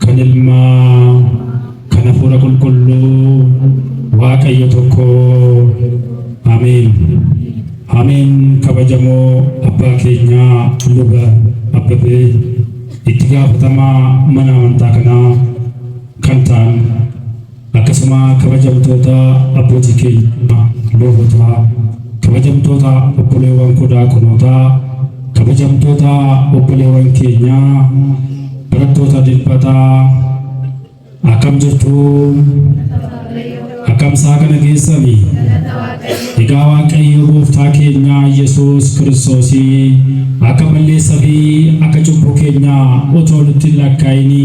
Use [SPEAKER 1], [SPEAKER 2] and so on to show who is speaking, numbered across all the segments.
[SPEAKER 1] kan ilmaa kan hafuura qulqulluu Waaqayyo tokko. Ameen. Ameen. Kabajamoo abbaa keenyaa luba Abbabee itti gaafatamaa mana amantaa kanaa kan ta'an akkasuma kabajamtoota abbootii keenya lubootaa, kabajamtoota obboleewwan daaqonootaa, kabajamtoota obboleewwan keenyaa barattoota dilbataa akkam jirtu? Akkam isaa kana keessanii? Egaa Waaqayyo gooftaa keenya Yesuus Kiristoos akka balleessaa fi akka cubbuu keenya otoo nutti hin lakkaa'ini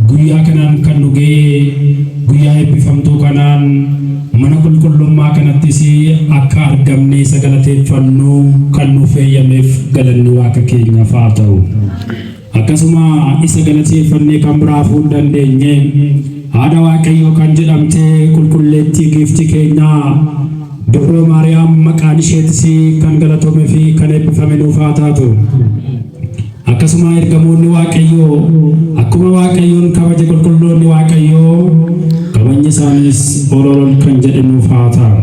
[SPEAKER 1] guyyaa kanaan kan nu ga'e guyyaa eebbifamtuu kanaan mana qulqullummaa kanattis akka argamnee sagalateeffannu kan nuuf eeyyameef galanni Waaqa keenyaaf haa ta'u. Akkasuma isa galateeffannee kan biraafuu hin dandeenye haadha Waaqayyoo kan jedhamte qulqulleettii giiftii keenyaa Dubroo Maariyaam maqaan isheetis kan galatoomee fi kan eebbifame nuuf haa taatu. Akkasuma ergamoonni Waaqayyoo akkuma Waaqayyoon kabaje qulqulloonni Waaqayyoo kabajni isaanis ol kan jedhe nuuf haa ta'u.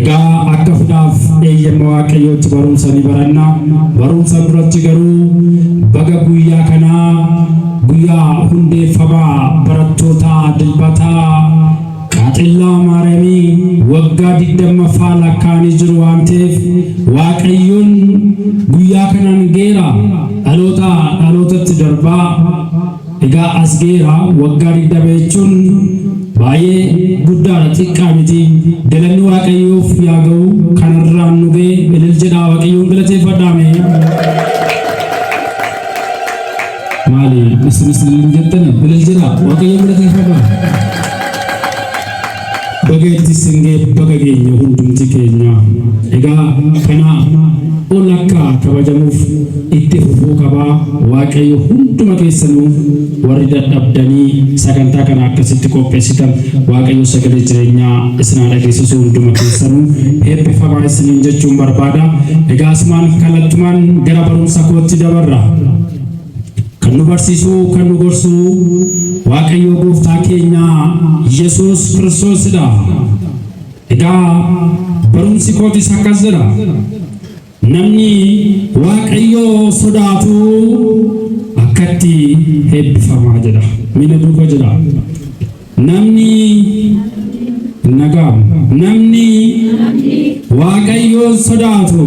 [SPEAKER 1] Egaa akka fudhaaf eeyyama Waaqayyootti barumsa ni baranna. Barumsa duratti garuu baga guyyaa kanaa guyyaa hundeeffamaa barattoota dilbataa Qaxillaa Maariyaamii waggaa 20ffaa lakkaa'anii jiru waan ta'eef Waaqayyoon guyyaa kanaan geera dhalootatti darbaa. Egaa as geera waggaa 20 jechuun baay'ee guddaadha, xiqqaa miti. Galanni Waaqayyoof yaa ga'u kanarraan nu ga'e ilil jedhaa Waaqayyoon galateeffadhaame. Maali isinis ilil jettani ilil jedhaa Waaqayyoon galateeffadhaa. Bageetti singee baga keenya hundumti keenya. Egaa kana ol akka kabajamuuf itti fufuu qabaa. Waaqayyo hunduma keessanuu warri dadhabdanii sagantaa kana akkasitti qopheessitan Waaqayyo sagalee jireenyaa isin dhageessisu hunduma keessanuu eebbifamaa isiniin jechuun barbaada. Egaa asumaan kallattumaan gara barumsa kootti dabarra. Kan nu barsiisuu kan nu gorsuu Waaqayyo gooftaa keenya Yesuus Kiristoosidha. Egaa barumsi kootis akkas jedha. Namni Waaqayyo sodaatu akkatti eebbifamaa jedha. Mina duuba jedha. Namni Waaqayyo sodaatu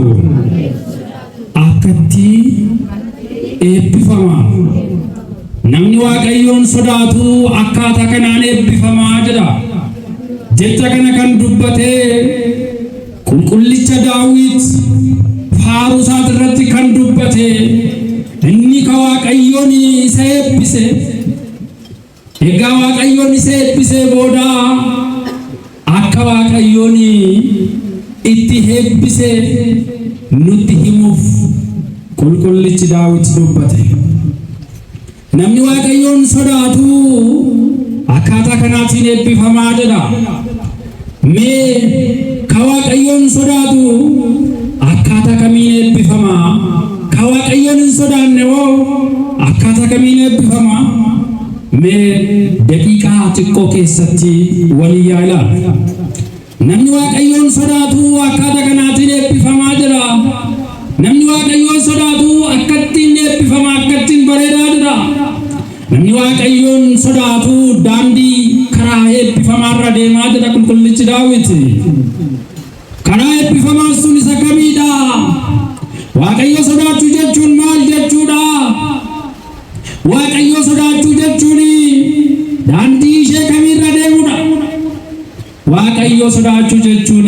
[SPEAKER 1] akkatti eebbifamaa. Namni Waaqayyoon sodaatu akkaataa kanaan eebbifamaa jedha. Jecha kana kan dubbate qulqullicha Daawit faaruu isaa irratti kan dubbate inni ka Waaqayyoon isa eebbise. Egaa Waaqayyoon isa eebbise booda akka Waaqayyoon itti eebbise nutti himuuf qulqullichi Daawit dubbate. Namni Waaqayyoon sodaatu akkaataa kanaatiin eebbifamaa jedha. Mee ka Waaqayyoon sodaatu akkaataa kamiin eebbifamaa? Ka Waaqayyoon hin sodaanne hoo akkaataa kamiin eebbifamaa? Mee daqiiqaa xiqqoo keessatti walii yaalaa. Namni Waaqayyoon sodaatu akkaataa kanaatiin eebbifamaa jedha. Namni Waaqayyoon sodaatu akkattiin eebbifamaa, akkattiin bareedaa jedha. Namni Waaqayyoon sodaatu daandii karaa eebbifamaarra deemaa jedha qulqullichi Daawit. Karaa eebbifamaa sun isa kamiidha? Waaqayyo sodaachuu jechuun maal jechuudha? Waaqayyo sodaachuu jechuun daandii ishee kamiirra deemudha? Waaqayyo sodaachuu jechuun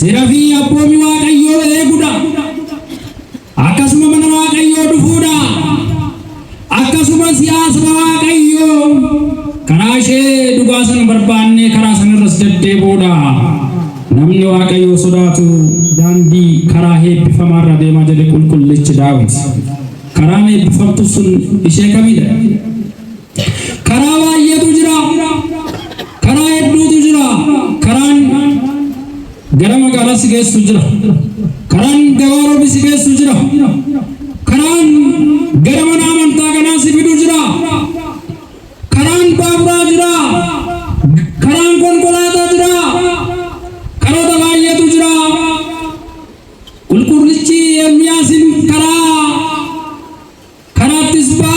[SPEAKER 1] seera fi abboommii Waaqayyoo eeguudha. Akkasuma mana Waaqayyoo dhufuudha. Akkasuma siyaasa Waaqayyoo karaa ishee dhugaa san barbaanne karaa sanarras deddeebi'uudha. Namni Waaqayyoo sodaatu daandii karaa eebbifamaarra deemaa jedhe qulqullichi Daawit. Karaan eebbifamtu sun ishee kamidha? Karaa baay'eetu jira. Karaa hedduutu jira. Karaan gara magaalaa si geessu jira. Karaan gabaaroo si geessu jira. Karaan gara mana amantaa kanaa si fidu jira. isba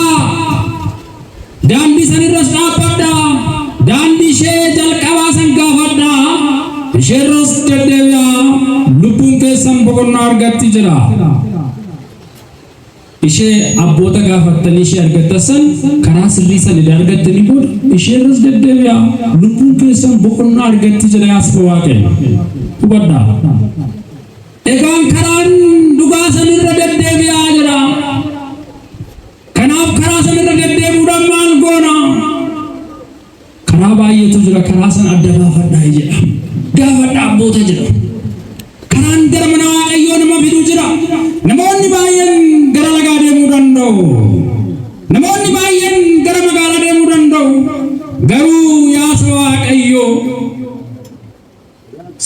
[SPEAKER 1] dandi sanirras dhaabadha dandi ishee jalqabaa san gaafadha isheerras deddeebi'aa lubbuun keessan boqonnaa argatti jira ishee abboota gaafattanii ishee argattan karaa sirrii san argattanii booda isheerras deddeebi'aa lubbuun keessan boqonnaa argatti jira yaasba Waaqayyo hubadhaa egaan karaan dhugaa sanirra deddeebi'aa jira kanaaf karaa sanirra deddeebi'uudhaan maal goona karaa baay'eetu jira karaa san adda baafadhaa jedha gaafadhaa abboota jedha karaan gara mana Waaqayyoo nama fiduu jira namoonni baay'een gara lagaa deemuu danda'u namoonni baay'een gara magaalaa deemuu danda'u garuu yaasa Waaqayyoo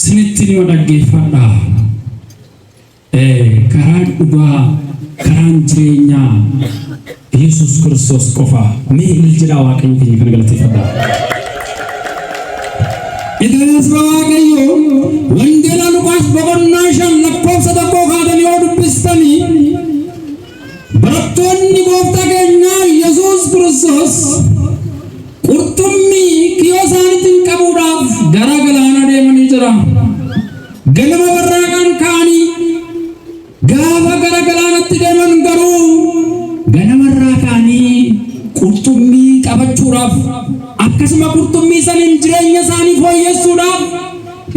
[SPEAKER 1] sinitti nima dhaggeeffadhaa karaan dhugaa karaan jireenyaa Yesus Kristos qofa mee jira Waaqayyo keenya kan galateeffadhaa Egaas Waaqayyo wangeela Luqaas boqonnaa 5 lakkoofsa 1 kaatanii yoo dubbistanii barattoonni gooftaa keenya Yesus Kristos qurxummii kiyyoo isaaniitiin qabuudhaaf gara galaana deemanii jira galma warraaqaan ka'anii gaafa gara galaanatti deeman garuu ganamarraa ka'anii qurxummii qabachuudhaaf akkasuma qurxummii saniin jireenya isaanii fooyyessuudhaaf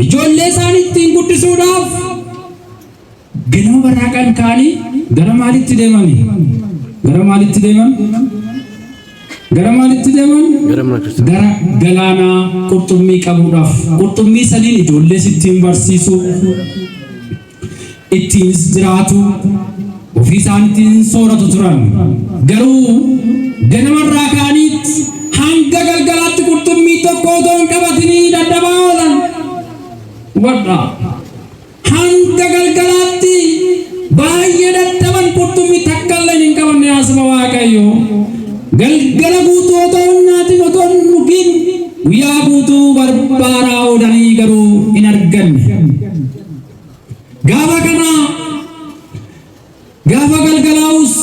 [SPEAKER 1] ijoollee isaanii ittiin guddisuudhaaf ganama warraaqaan ka'anii gara maalitti deemani gara maalitti deeman gara galaana qurxummii qabuudhaaf qurxummii saniin ijoollee ittiin barsiisu ittiin jiraatu ofii isaaniitiin sooratu turan garuu ganamarraa ka'anii hanga galgalaatti qurxummii tokko otoo hin qabatinii daddabaa oolan wadhaa hanga galgalaatti baay'ee daddaban qurxummii takkallee hin qabanne yaasaba Waaqayyo galgala guutuu otoo hin nyaatin otoo hin dhugin guyyaa guutuu barbaadaa oolanii garuu hin arganne gaafa kana gaafa galgalaa'us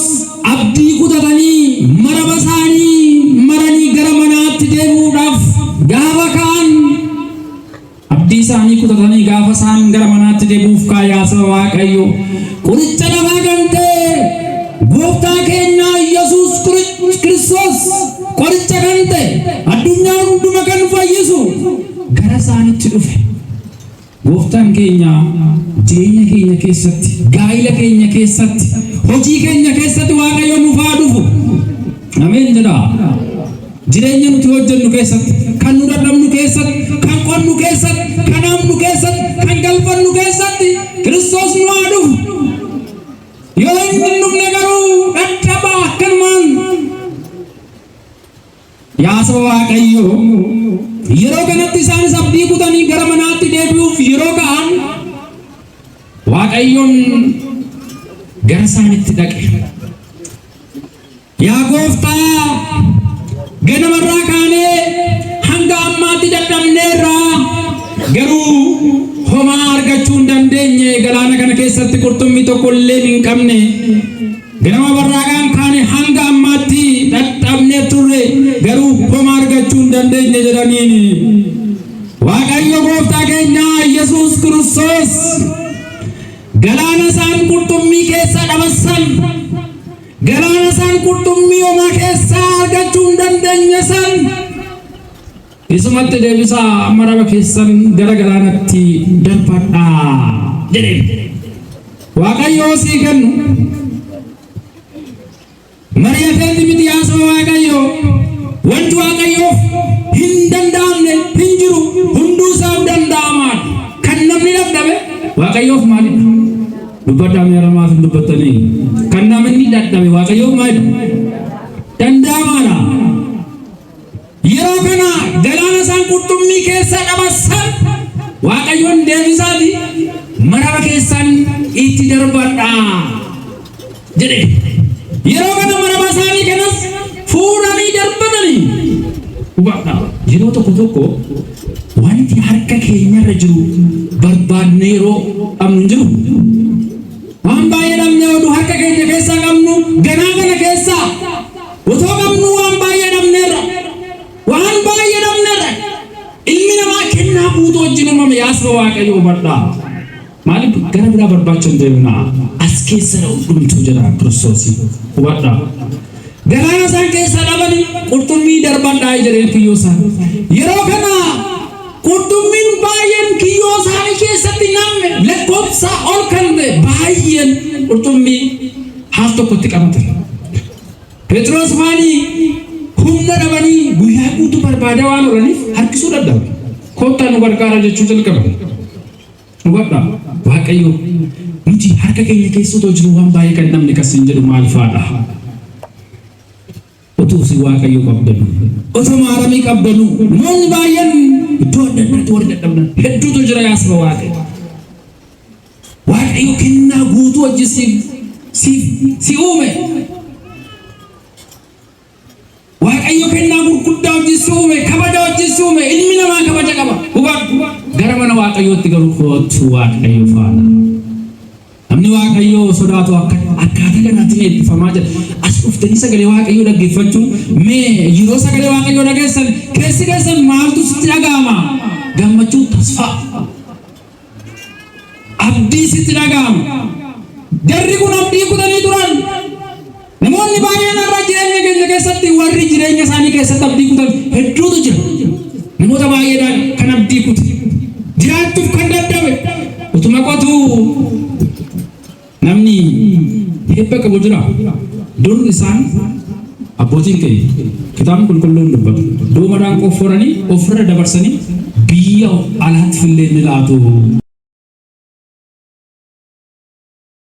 [SPEAKER 1] abdii kutatanii maraba isaanii maranii gara manaatti deemuudhaaf gaafa ka'an abdii isaanii kutatanii gaafa isaan gara manaatti deebi'uuf yaasa Waaqayyo qoricha lafaa kan ta'e gooftaa keenya Yesus Kristos qoricha kan ta'e addunyaa hunduma kan fayyisu gara isaanitti dhufe gooftaan keenya jireenya keenya keessatti gaa'ila keenya keessatti hojii keenya keessatti Waaqayyo nuuf haa dhufu ameen jedha jireenya nuti hojjennu keessatti kan nu dadhabnu keessatti kan qonnu keessatti kan hamnu keessatti kan galfannu keessatti Kiristoos nu haa dhufu yoo inni dhufne garuu dadhabaa akkanumaan yaasa Waaqayyo yeroo kanatti isaanis abdii kutanii gara manaatti deebi'uuf yeroo ka'an Waaqayyoon gara isaanitti dhaqe yaa gooftaa ganamarraa kaanee hanga ammaatti dadhabneerraa garuu homaa argachuu hin dandeenye galaana kana keessatti qurxummii tokko illee hin qabne ganama warraaqaan kaane hanga ammaatti dadhabnee turre garuu homaa argachuu hin dandeenye jedhaniin Waaqayyo gooftaa keenya Yesus Kristos galaana isaan qurxummii keessa dhabasan galaana isaan qurxummii homaa keessa argachuu hin dandeenye san isumatti deebisaa maraba keessan gara galaanatti darbadhaa jedheen Waaqayyo sii kennu mari'ateeti miti yaasa Waaqayyo wanti Waaqayyoof hin danda'amne hin jiru hunduu isaaf danda'amaadha kan namni dadhabe Waaqayyoof maalidha dubbadhaa meeramaaf hin dubbattanii kan namni dadhabe Waaqayyoof maalidha danda'amaadha yeroo kana galaana isaan qurxummii keessa dhabasan Waaqayyoon deebisaati maraba keessan itti darbadhaa jedhe yeroo kana maraba isaanii kanas fuudhanii darbatanii hubadhaa yeroo tokko wanti harka keenyarra jiru barbaadne yeroo dhabnu hin jiru waan baay'ee dhabnee oduu harka keenya keessaa qabnu ganaa kana keessaa وتوقمنوا وان بايا نمنرا وان بايا نمنرا إلمنا ما كنا بوتو جنوما مياسر واقعيو بردا مالي غرب دا برباچن دينا اسكي سرو دم توجرا كرسوسي وبردا غرانا سان كي سلامني قرطمي دربان داي جرين كيوسا يرو كنا قرطمين باين كيوسا كي ستنام لكوبسا اور كنده باين قرطمي هافتو كنت كامت Petros mani humna rabani guya kutu barbada wanu rani har kisu dadda kota nu barkara je chujal kam nuwata waqayyo nuti har ka kenya keesu to jiru wan baye kan namni kasinjadu mal faada otu si waqayyo qabdanu otu marami qabdanu mon bayen do dadda to dadda heddu to jira yasba waqayyo kinna gutu ajisi si ume Waaqayyo kenna gurguddaa hojjesuume kabaja hojjesuume ilmi namaa kabaja qaba hubadhu gara mana waaqayyootti garuu kootu waaqayyo faana namni waaqayyo sodaatu akkaataa kanaatiin eebbifamaa jira as dhuftanii sagalee waaqayyo dhaggeeffachuun mee yeroo sagalee waaqayyo dhageessan keessi keessan maaltu sitti dhaga'ama gammachuu tasfaa abdii sitti dhaga'ama jarri kun abdii kutanii turan namoonni baay'een irra jireenya keenya keessatti warri jireenya isaanii keessatti abdii kutan hedduutu jira namoota baay'eedhaan kan abdii kute jiraachuuf kan dadhabe utuma qotu namni hebba qabu jira dur isaan abbootiin keenya kitaabni qulqulluun dubbatu doomadhaan qofforanii ofirra dabarsanii biyya alaatti fillee ni laatu